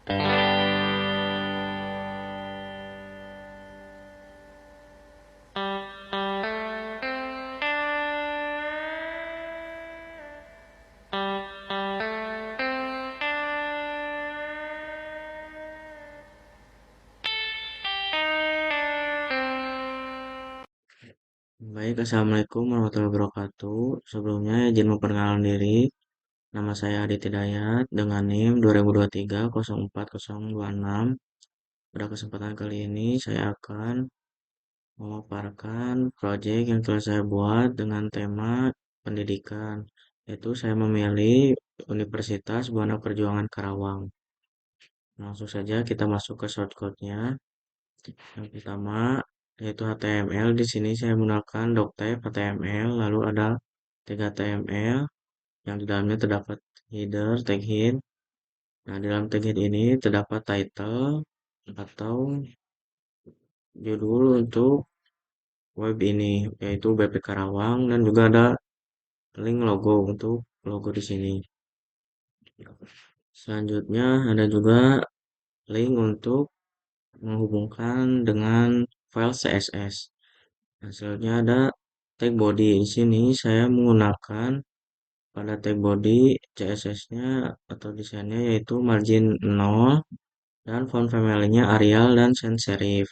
Baik, Assalamualaikum warahmatullahi wabarakatuh. Sebelumnya izin memperkenalkan diri. Nama saya Adit Hidayat dengan NIM 2023-04-026. Pada kesempatan kali ini saya akan memaparkan proyek yang telah saya buat dengan tema pendidikan. Yaitu saya memilih Universitas Buana Perjuangan Karawang. Langsung saja kita masuk ke shortcode-nya. Yang pertama yaitu HTML. Di sini saya menggunakan doctype HTML, lalu ada tag HTML yang di dalamnya terdapat header, tag head. Nah, di dalam tag head ini terdapat title atau judul untuk web ini, yaitu BP Karawang, dan juga ada link logo untuk logo di sini. Selanjutnya ada juga link untuk menghubungkan dengan file CSS. Nah, selanjutnya ada tag body. Di sini saya menggunakan pada tag body CSS-nya atau desainnya yaitu margin 0 dan font family-nya Arial dan sans serif.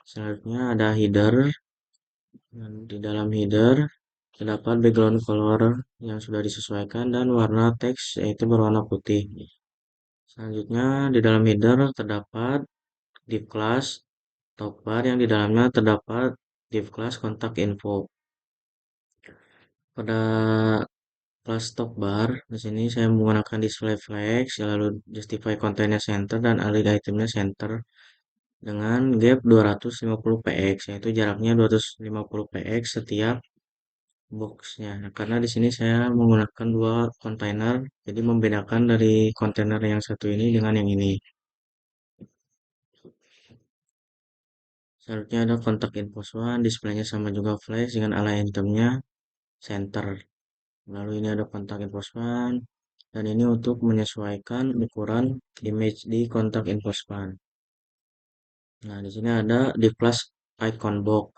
Selanjutnya ada header. Dan di dalam header terdapat background color yang sudah disesuaikan dan warna teks yaitu berwarna putih. Selanjutnya di dalam header terdapat div class topbar yang di dalamnya terdapat div class kontak info. Pada kelas topbar di sini saya menggunakan display flex, lalu justify kontennya center dan align itemnya center dengan gap 250 px, yaitu jaraknya 250 px setiap boxnya. Nah, karena di sini saya menggunakan dua kontainer, jadi membedakan dari kontainer yang satu ini dengan yang ini. Selanjutnya ada kontak info one, displaynya sama juga flash dengan align itemnya center. Lalu ini ada kontak info one, dan ini untuk menyesuaikan ukuran image di kontak info one. Nah, di sini ada di class icon box.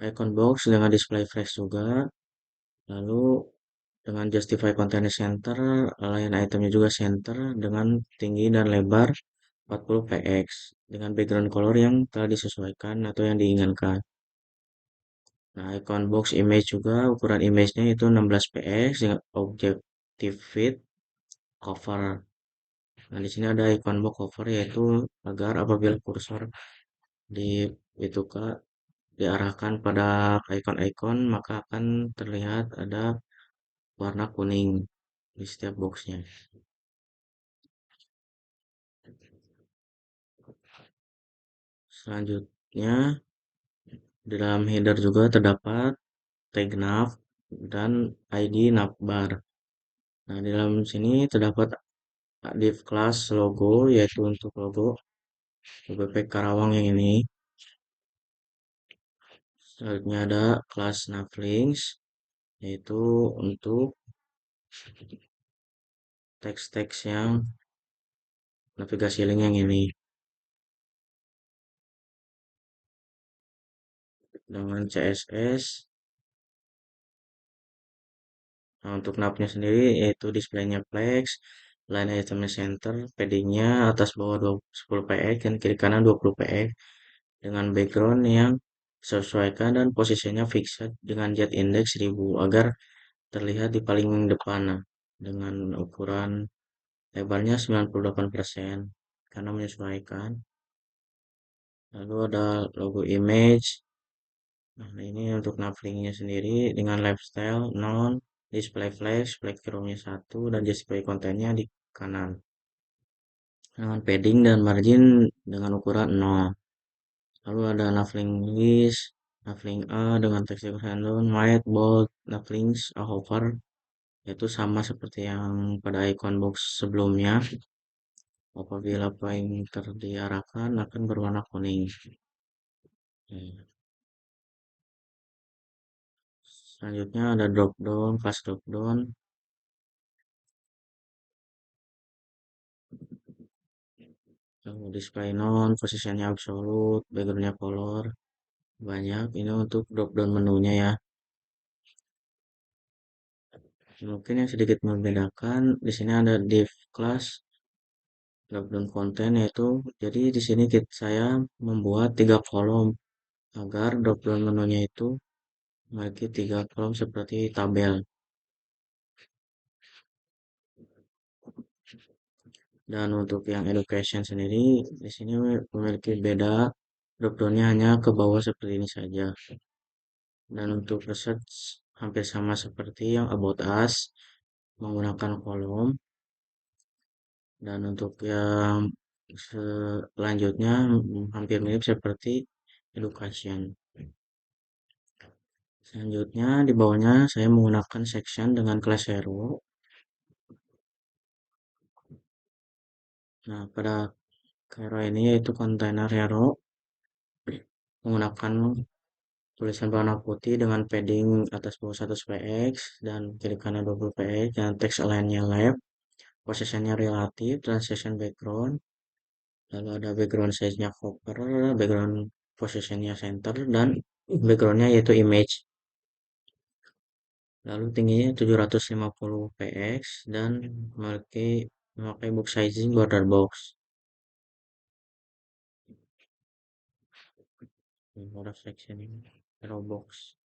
Icon box dengan display flash juga. Lalu dengan justify container center, align itemnya juga center dengan tinggi dan lebar 40 px dengan background color yang telah disesuaikan atau yang diinginkan. Nah, icon box image juga ukuran image-nya itu 16 px dengan objective fit cover. Nah, di sini ada icon box cover yaitu agar apabila kursor di itu ke diarahkan pada icon-icon maka akan terlihat ada warna kuning di setiap boxnya. Selanjutnya di dalam header juga terdapat tag nav dan ID navbar. Nah, di dalam sini terdapat div class logo yaitu untuk logo UBP Karawang yang ini. Selanjutnya ada kelas navlinks yaitu untuk teks-teks yang navigasi link yang ini dengan CSS. Nah, untuk navnya sendiri yaitu displaynya flex, line itemnya center, paddingnya atas bawah 10 px dan kiri kanan 20 px dengan background yang disesuaikan dan posisinya fixed dengan jet index 1000 agar terlihat di paling depan. Nah, dengan ukuran lebarnya 98% karena menyesuaikan. Lalu ada logo image. Nah, ini untuk navlinknya sendiri dengan lifestyle non, display flash, backgroundnya 1 dan justify kontennya di kanan. Dengan padding dan margin dengan ukuran 0. Lalu ada navlink list, navlink A dengan teks random, white, bold, navlinks, a hover, yaitu sama seperti yang pada icon box sebelumnya. Apabila pointer diarahkan akan berwarna kuning. Selanjutnya ada drop down, fast drop down. lalu display none, posisinya absolute, backgroundnya color, banyak. Ini untuk drop down menunya ya. Mungkin yang sedikit membedakan di sini ada div class drop down konten, yaitu jadi di sini saya membuat tiga kolom agar drop down menunya itu memiliki tiga kolom seperti tabel. Dan untuk yang education sendiri di sini memiliki beda, drop downnya hanya ke bawah seperti ini saja. Dan untuk research hampir sama seperti yang about us, menggunakan kolom. Dan untuk yang selanjutnya hampir mirip seperti education. Selanjutnya di bawahnya saya menggunakan section dengan kelas hero. Nah, pada hero ini yaitu kontainer hero menggunakan tulisan warna putih dengan padding atas bawah 100 px dan kiri kanan 20 px dan text align-nya left, positionnya relatif, transition background, lalu ada background size-nya cover, background positionnya center, dan backgroundnya yaitu image. Lalu tingginya 750 px dan memakai box sizing border box. Border section ini, arrow box.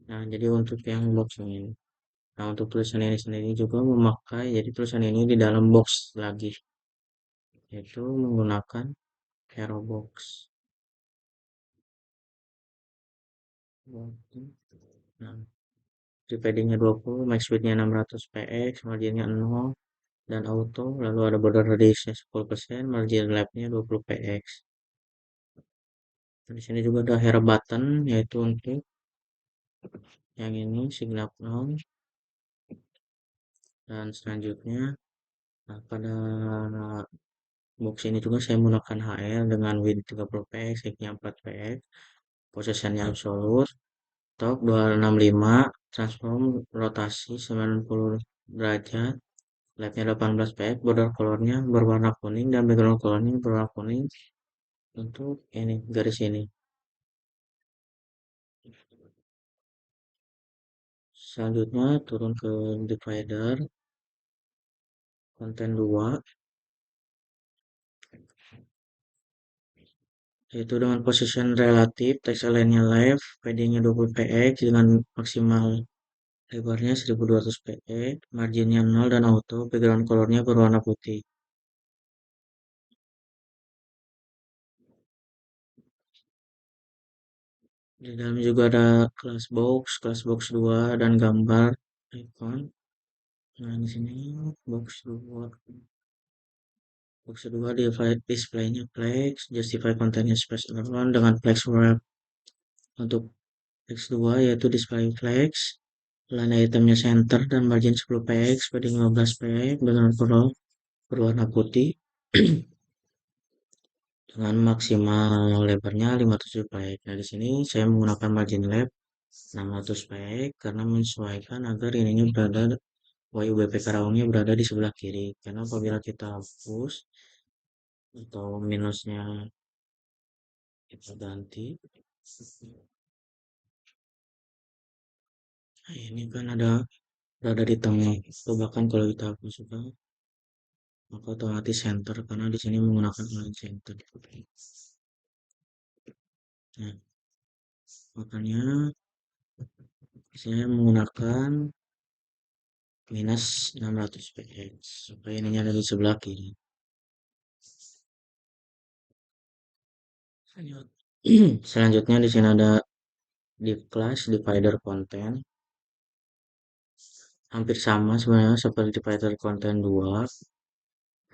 Nah, jadi untuk yang box ini. Nah, untuk tulisan ini sendiri juga memakai, jadi tulisan ini di dalam box lagi, yaitu menggunakan hero box. Nah, di paddingnya 20, max widthnya 600 px, marginnya 0, dan auto, lalu ada border radiusnya 10%, margin leftnya 20 px. Di sini juga ada hero button, yaitu untuk yang ini signal on. Dan selanjutnya, nah, pada box ini juga saya menggunakan HL dengan width 30 px, height-nya 4 px, positionnya absolute, top 265, transform rotasi 90 derajat, leftnya 18 px, border colornya berwarna kuning dan background colornya berwarna kuning untuk ini garis ini. Selanjutnya turun ke divider konten 2, yaitu dengan position relatif, text align-nya left, padding-nya 20 px dengan maksimal lebarnya 1200 px, marginnya 0 dan auto, background colornya berwarna putih. Di dalam juga ada kelas box 2 dan gambar icon. Nah, di sini box 2. Box 2 displaynya flex, justify kontennya space alone dengan flex wrap. Untuk flex 2 yaitu display flex, line itemnya center dan margin 10 px, padding 15 px dengan color berwarna putih dengan maksimal lebarnya 500 px. Nah, di sini saya menggunakan margin left 600 px karena menyesuaikan agar ininya berada WUBP Karawangnya berada di sebelah kiri, karena apabila kita hapus atau minusnya kita ganti, nah ini kan ada berada di tengah, atau bahkan kalau kita hapus juga maka otomatis center karena di sini menggunakan align center. Nah, makanya saya menggunakan minus 600 px supaya ininya ada di sebelah kiri. Selanjutnya di sini ada div class divider content, hampir sama sebenarnya seperti divider content 2.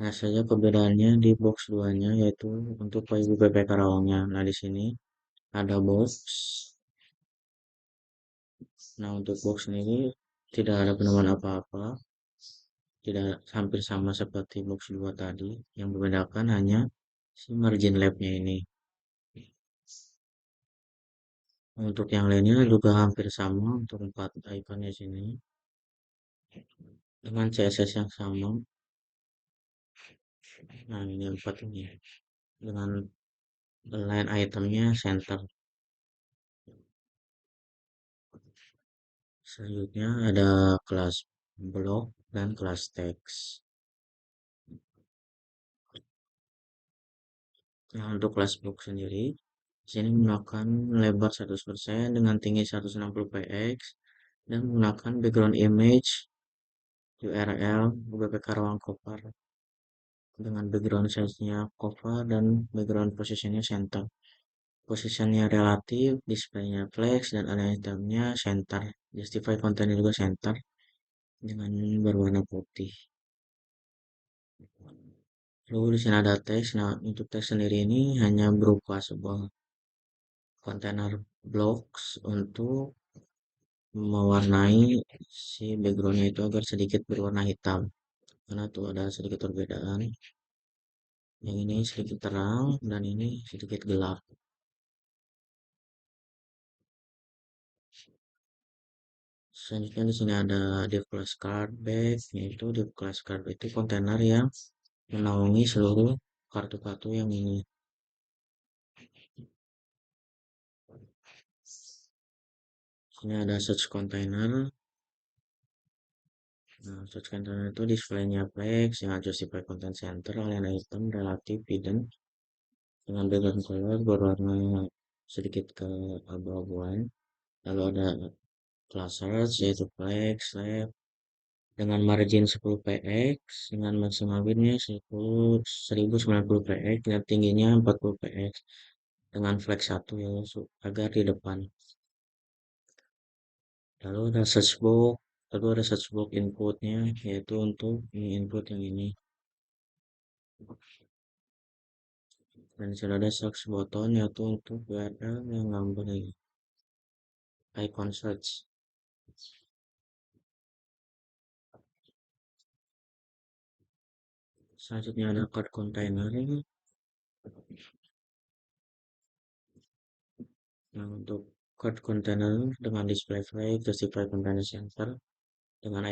Hanya saja perbedaannya di box 2-nya yaitu untuk PUBP Karawangnya. Nah, di sini ada box. Nah, untuk box ini tidak ada penemuan apa-apa. Tidak hampir sama seperti box 2 tadi. Yang membedakan hanya si margin lab-nya ini. Untuk yang lainnya juga hampir sama untuk 4 ikonnya sini. Dengan CSS yang sama. Nah, ini empat ini dengan line itemnya center. Selanjutnya ada kelas block dan kelas teks. Nah, untuk kelas block sendiri, di sini menggunakan lebar 100% dengan tinggi 160 px dan menggunakan background image, URL, UBPK ruang cover dengan background size-nya cover dan background positionnya center. Posisinya relatif, displaynya flex, dan align itemnya center. Justify kontennya juga center dengan berwarna putih. Lalu di sini ada teks. Nah, untuk teks sendiri ini hanya berupa sebuah kontainer blocks untuk mewarnai si backgroundnya itu agar sedikit berwarna hitam. Karena tuh ada sedikit perbedaan. Yang ini sedikit terang dan ini sedikit gelap. Selanjutnya di sini ada div class card bag, yaitu div class card itu kontainer yang menaungi seluruh kartu-kartu yang ini. Sini ada search container. Nah, search container itu displaynya flex yang justify content center, alien item, relatif, hidden dengan background color berwarna sedikit ke abu-abuan. Lalu ada class search yaitu flex, lab, dengan margin 10 px dengan maksimal widthnya 1090 px dan tingginya 40 px dengan flex 1 ya agar di depan. Lalu ada search box, lalu ada search box inputnya yaitu untuk input yang ini. Dan sudah ada search button yaitu untuk URL yang ngambil icon search. Selanjutnya ada card container. Nah, untuk card container dengan display flag, justify container center dengan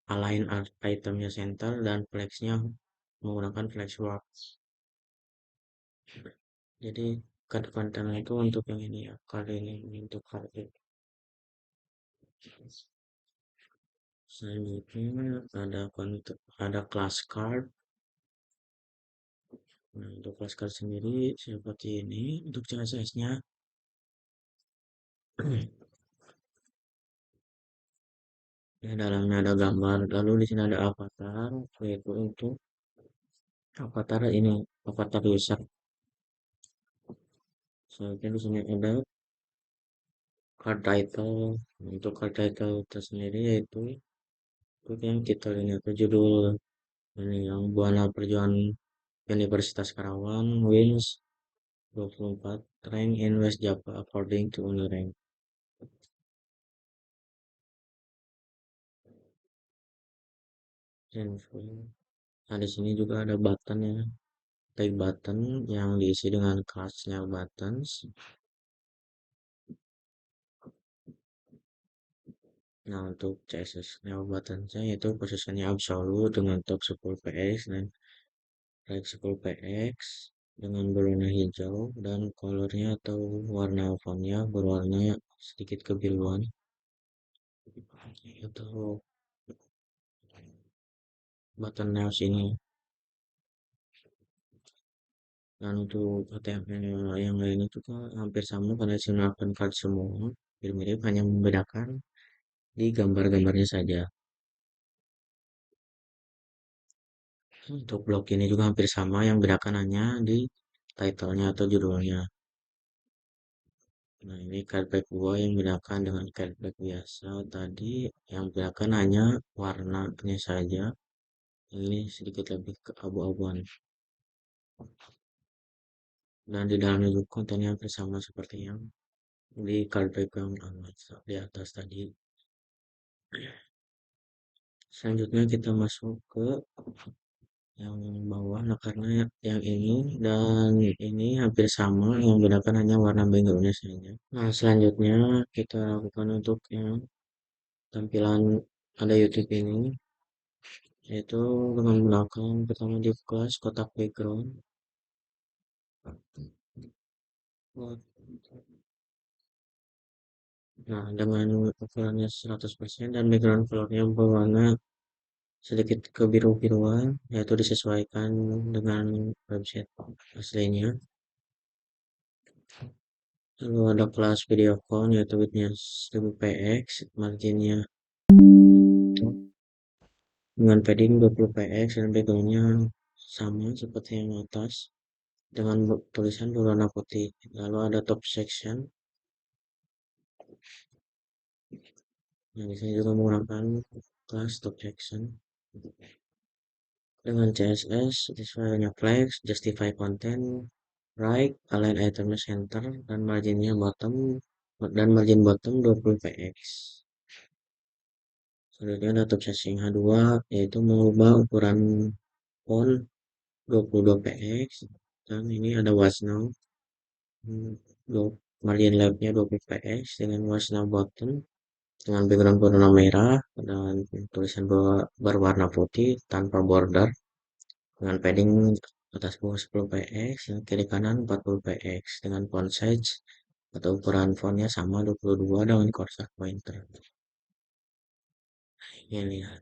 align itemnya center dan flexnya menggunakan flex wrap. Jadi card container itu untuk yang ini ya, card ini untuk card itu. Selanjutnya ada class card. Nah, untuk class card sendiri seperti ini untuk CSS-nya. Ya, dalamnya ada gambar, lalu di sini ada avatar, yaitu untuk avatar ini, avatar user. Selanjutnya di sini ada card title. Untuk card title tersendiri yaitu untuk yang title ini atau judul ini yang Buana Perjuangan Universitas Karawang wins 24 rank in West Java according to rank. Nah, di sini juga ada button ya, tag button yang diisi dengan kelasnya buttons. Nah, untuk CSS Neo buttonnya itu posisinya absolut dengan top 10 px dan right 10 px dengan berwarna hijau dan colornya atau warna fontnya berwarna sedikit kebiruan. Itu button Neo sini. Dan untuk HTML yang lain itu kan hampir sama karena menggunakan card semua, mirip-mirip hanya membedakan di gambar-gambarnya saja. Untuk blog ini juga hampir sama, yang bedakan hanya di title-nya atau judulnya. Nah, ini cardback gua yang bedakan dengan cardback biasa tadi, yang bedakan hanya warnanya saja. Ini sedikit lebih ke abu-abuan. Dan di dalamnya juga kontennya hampir sama seperti yang di cardback yang di atas tadi. Selanjutnya kita masuk ke yang bawah. Nah, karena yang ini dan ini hampir sama, yang bedakan hanya warna backgroundnya saja. Nah, selanjutnya kita lakukan untuk yang tampilan ada YouTube ini. yaitu dengan menggunakan pertama div class kotak background. Nah, dengan ukurannya 100% dan background colornya berwarna sedikit kebiru-biruan, yaitu disesuaikan dengan website aslinya. Lalu ada kelas videocon, yaitu widthnya 1000 px, marginnya dengan padding 20 px, dan backgroundnya sama seperti yang atas dengan tulisan berwarna putih. Lalu ada top section, yang disini juga menggunakan kelas top section dengan CSS, sesuainya flex, justify content, right, align itemnya center, dan margin bottom 20 px. Selanjutnya ada top setting H2, yaitu mengubah ukuran font 22 px, dan ini ada watch now, margin leftnya 20 px dengan watch now button dengan background berwarna merah dan tulisan berwarna putih tanpa border dengan padding atas bawah 10 px, yang kiri kanan 40 px dengan font size atau ukuran fontnya sama 22 dengan cursor pointer. Ini lihat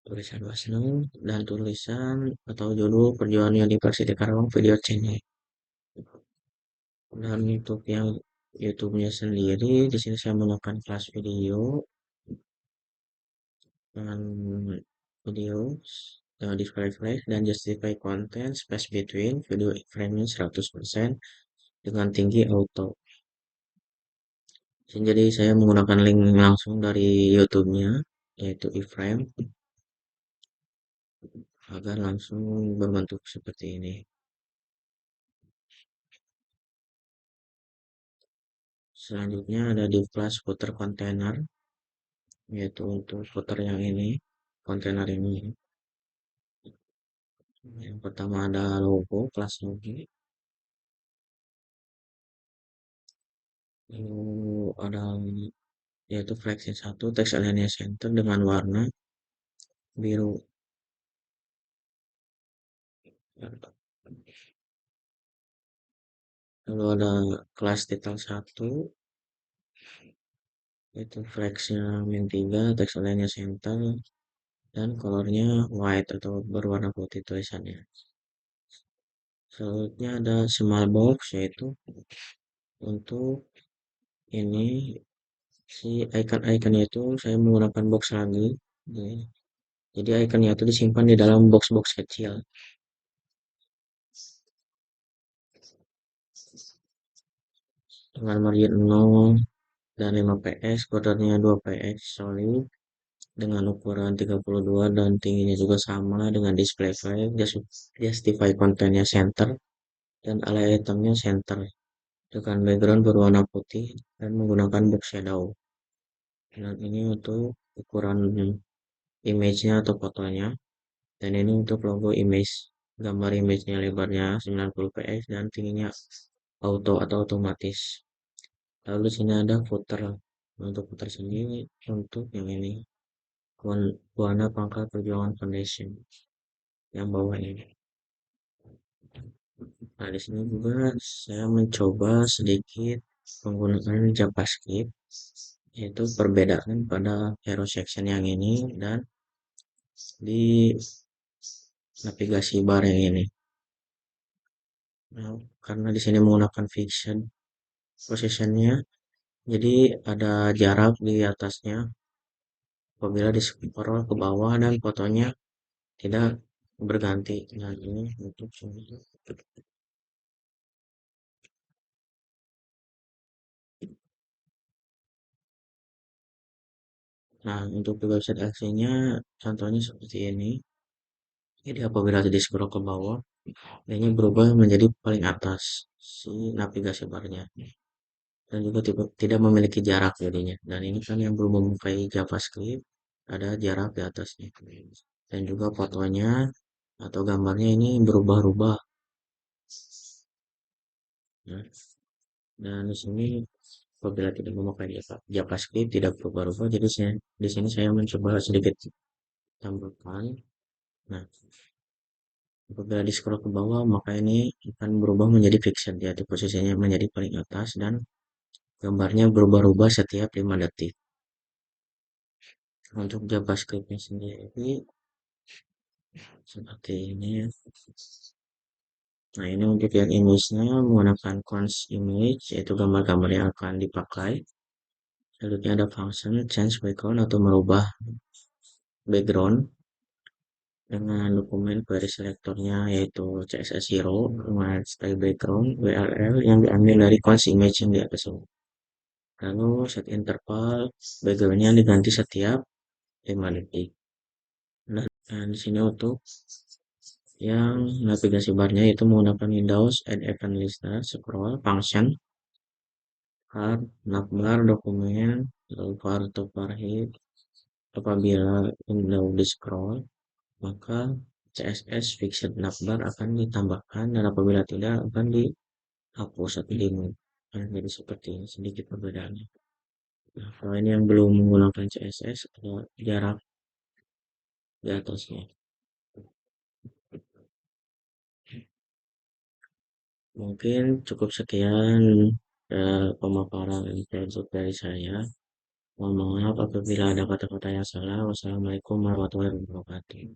tulisan Wasnu dan tulisan atau judul perjuangan yang di Karawang video channel. Dan untuk yang YouTube-nya sendiri, di sini saya menggunakan kelas video dengan video display flag dan justify content space between video frame-nya 100% dengan tinggi auto. Jadi saya menggunakan link langsung dari YouTube-nya, yaitu iframe, agar langsung berbentuk seperti ini. Selanjutnya ada div class footer container, yaitu untuk footer yang ini, kontainer ini. Yang pertama ada logo, kelas logo. Lalu ada yaitu flexing 1, text align center dengan warna biru. Lalu ada kelas title 1, yaitu flexnya min 3, text align center, dan colornya white atau berwarna putih tulisannya. Selanjutnya ada small box, yaitu untuk ini si icon-iconnya itu saya menggunakan box lagi. Jadi iconnya itu disimpan di dalam box-box kecil. Dengan margin 0 dan 5 px, bordernya 2 px solid dengan ukuran 32 dan tingginya juga sama dengan display flag, justify contentnya center, dan align itemnya center dengan background berwarna putih dan menggunakan box shadow. Dan ini untuk ukuran image-nya atau fotonya, dan ini untuk logo image, gambar image-nya lebarnya 90 px dan tingginya auto atau otomatis. Lalu di sini ada footer. Untuk footer sendiri untuk yang ini warna pangkal perjuangan foundation yang bawah ini. Nah, di sini juga saya mencoba sedikit penggunaan JavaScript, yaitu perbedaan pada hero section yang ini dan di navigasi bar yang ini. Nah, karena di sini menggunakan fiction positionnya, jadi ada jarak di atasnya apabila di scroll ke bawah dan fotonya tidak berganti. Nah, ini untuk Nah, untuk website aslinya contohnya seperti ini. Jadi apabila di scroll ke bawah, ini berubah menjadi paling atas si navigasi barnya. Dan juga tidak memiliki jarak jadinya. Dan ini kan yang belum memakai JavaScript, ada jarak di atasnya. Dan juga fotonya atau gambarnya ini berubah-ubah. Nah, dan di sini Apabila tidak memakai JavaScript tidak berubah-ubah, jadi di sini saya mencoba sedikit tambahkan. Nah, apabila di scroll ke bawah, maka ini akan berubah menjadi fixed, yaitu posisinya menjadi paling atas dan gambarnya berubah-ubah setiap 5 detik. Untuk JavaScript-nya sendiri seperti ini. Nah, ini untuk yang image-nya menggunakan cons image, yaitu gambar-gambar yang akan dipakai. Selanjutnya ada function change background atau merubah background dengan dokumen query selectornya yaitu CSS Hero dengan style background URL yang diambil dari cons image yang di atas ini. Lalu set interval backgroundnya diganti setiap 5 detik. Nah, dan di sini untuk yang navigasi barnya itu menggunakan Windows Add Event Listener, scroll, function, var, navbar, dokumen, lalu var to varhead. Apabila window di scroll, maka CSS fixed navbar akan ditambahkan dan apabila tidak akan dihapus atau di-mute. Nah, jadi seperti ini sedikit perbedaannya. Nah, kalau ini yang belum menggunakan CSS ada jarak di atasnya. Mungkin cukup sekian pemaparan intensif dari saya. Mohon maaf apabila ada kata-kata yang salah. Wassalamualaikum warahmatullahi wabarakatuh.